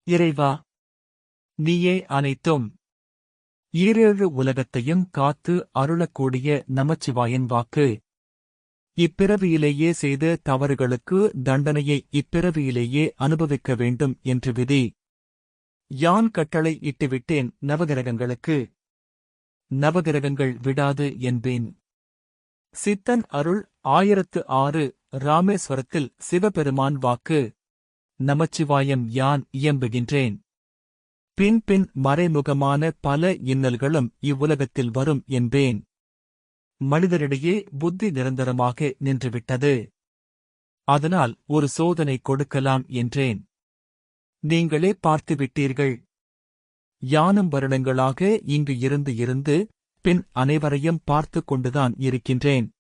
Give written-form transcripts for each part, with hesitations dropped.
இறைவா, நீயே அனைத்தும். ஈரேழு உலகத்தையும் காத்து அருளக்கூடிய நமச்சிவாயன் வாக்கு. இப்பிறவியிலேயே செய்த தவறுகளுக்கு தண்டனையை இப்பிறவியிலேயே அனுபவிக்க வேண்டும் என்று விதி. யான் கட்டளை இட்டுவிட்டேன் நவகிரகங்களுக்கு. நவகிரகங்கள் விடாது என்பேன். சித்தன் அருள் 1006 ராமேஸ்வரத்தில் சிவபெருமான் வாக்கு. நமச்சிவாயம் யான் இயம்புகின்றேன். பின் மறைமுகமான பல இன்னல்களும் இவ்வுலகத்தில் வரும் என்பேன். மனிதரிடையே புத்தி நிரந்தரமாக நின்றுவிட்டது. அதனால் ஒரு சோதனை கொடுக்கலாம் என்றேன். நீங்களே பார்த்துவிட்டீர்கள். யானும் வருடங்களாக இங்கு இருந்து பின் அனைவரையும் பார்த்து கொண்டுதான் இருக்கின்றேன்.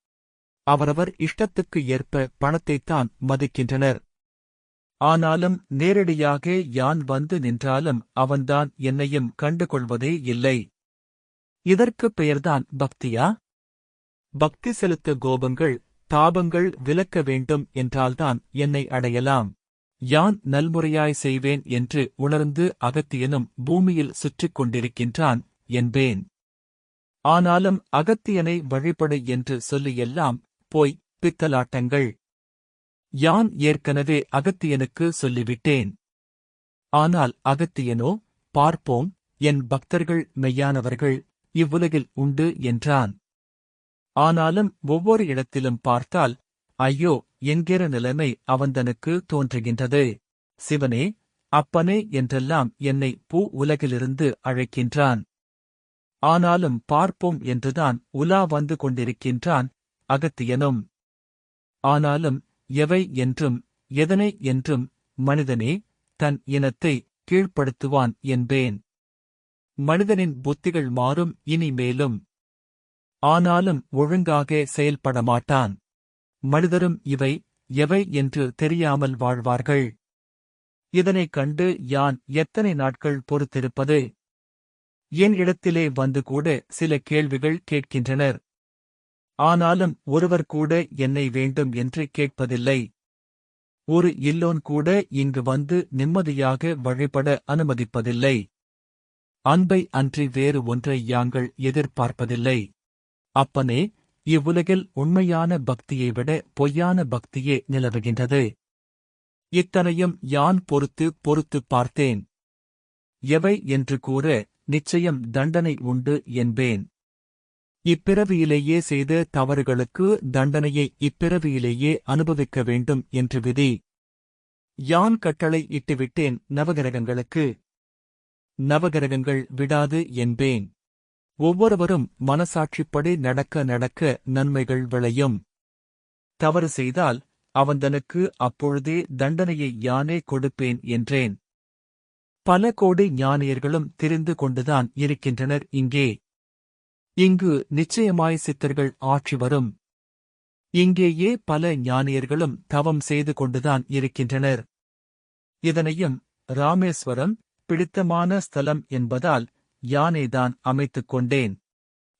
அவரவர் இஷ்டத்துக்கு ஏற்ப பணத்தைத்தான் மதிக்கின்றனர். ஆனாலும் நேரடியாக யான் வந்து நின்றாலும் அவன்தான் என்னையும் கண்டுகொள்வதே இல்லை. இதற்குப் பெயர்தான் பக்தியா? பக்தி செலுத்த கோபங்கள், தாபங்கள் விலக்க வேண்டும் என்றால்தான் என்னை அடையலாம். யான் நல்முறையாய் செய்வேன் என்று உணர்ந்து அகத்தியனும் பூமியில் சுற்றிக் கொண்டிருக்கின்றான் என்பேன். ஆனாலும் அகத்தியனை வழிபடு என்று சொல்லியெல்லாம் போய் பித்தலாட்டங்கள். யான் ஏற்கனவே அகத்தியனுக்கு சொல்லிவிட்டேன். ஆனால் அகத்தியனோ, பார்ப்போம், என் பக்தர்கள் மெய்யானவர்கள் இவ்வுலகில் உண்டு என்றான். ஆனாலும் ஒவ்வொரு இடத்திலும் பார்த்தால் ஐயோ என்கிற நிலைமை அவந்தனுக்கு தோன்றுகின்றது. சிவனே, அப்பனே என்றெல்லாம் என்னை பூ உலகிலிருந்து அழைக்கின்றான். ஆனாலும் பார்ப்போம் என்றுதான் உலா வந்து கொண்டிருக்கின்றான் அகத்தியனும். ஆனாலும் எவை என்றும் எதனை என்றும் மனிதனே தன் இனத்தை கீழ்ப்படுத்துவான் என்பேன். மனிதனின் புத்திகள் மாறும் இனிமேலும். ஆனாலும் ஒழுங்காக செயல்படமாட்டான். மனிதரும் இவை எவை என்று தெரியாமல் வாழ்வார்கள். இதனைக் கண்டு யான் எத்தனை நாட்கள் பொறுத்திருப்பது? என் இடத்திலே வந்து கூட சில கேள்விகள் கேட்கின்றனர். ஆனாலும் ஒருவர் கூட என்னை வேண்டும் என்று கேட்பதில்லை. ஒரு இல்லோன் கூட இங்கு வந்து நிம்மதியாக வழிபட அனுமதிப்பதில்லை. அன்பை அன்றி வேறு ஒன்றை யாங்கள் எதிர்பார்ப்பதில்லை. அப்பனே, இவ்வுலகில் உண்மையான பக்தியை விட பொய்யான பக்தியே நிலவுகின்றது. இத்தனையும் யான் பொறுத்து பார்த்தேன். எவை என்று கூற நிச்சயம் தண்டனை உண்டு என்பேன். இப்பிறவியிலேயே செய்த தவறுகளுக்கு தண்டனையை இப்பிறவியிலேயே அனுபவிக்க வேண்டும் என்று விதி. யான் கட்டளை இட்டுவிட்டேன் நவகிரகங்களுக்கு. நவகிரகங்கள் விடாது என்பேன். ஒவ்வொருவரும் மனசாட்சிப்படி நடக்க நன்மைகள் விளையும். தவறு செய்தால் அவந்தனுக்கு அப்பொழுதே தண்டனையை யானே கொடுப்பேன் என்றேன். பல கோடி ஞானியர்களும் தெரிந்து கொண்டுதான் இருக்கின்றனர் இங்கே. இங்கு நிச்சயமாய் சித்தர்கள் ஆட்சி வரும். இங்கேயே பல ஞானியர்களும் தவம் செய்து கொண்டுதான் இருக்கின்றனர். இதனையும் ராமேஸ்வரம் பிடித்தமான ஸ்தலம் என்பதால் யானேதான் அமைத்துக் கொண்டேன்.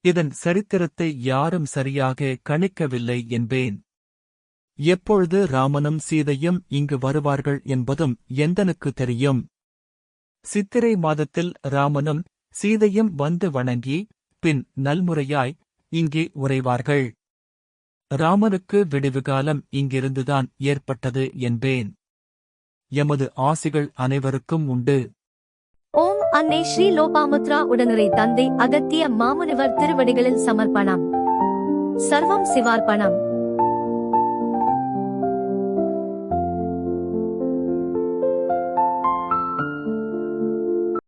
இதன் சரித்திரத்தை யாரும் சரியாக கணிக்கவில்லை என்பேன். எப்பொழுது ராமனும் சீதையும் இங்கு வருவார்கள் என்பதும் எந்தனுக்கு தெரியும். சித்திரை மாதத்தில் ராமனும் சீதையும் வந்து வணங்கி பின் நல்முறையாய் இங்கே உறைவார்கள். ராமனுக்கு விடிவுகாலம் இங்கிருந்துதான் ஏற்பட்டது என்பேன். எமது ஆசிகள் அனைவருக்கும் உண்டு. ஓம் அன்னை ஸ்ரீ லோபாமுத்ரா உடனுரை தந்தை அகத்திய மாமுனிவர் திருவடிகளில் சமர்ப்பணம். சர்வம் சிவார்ப்பணம்.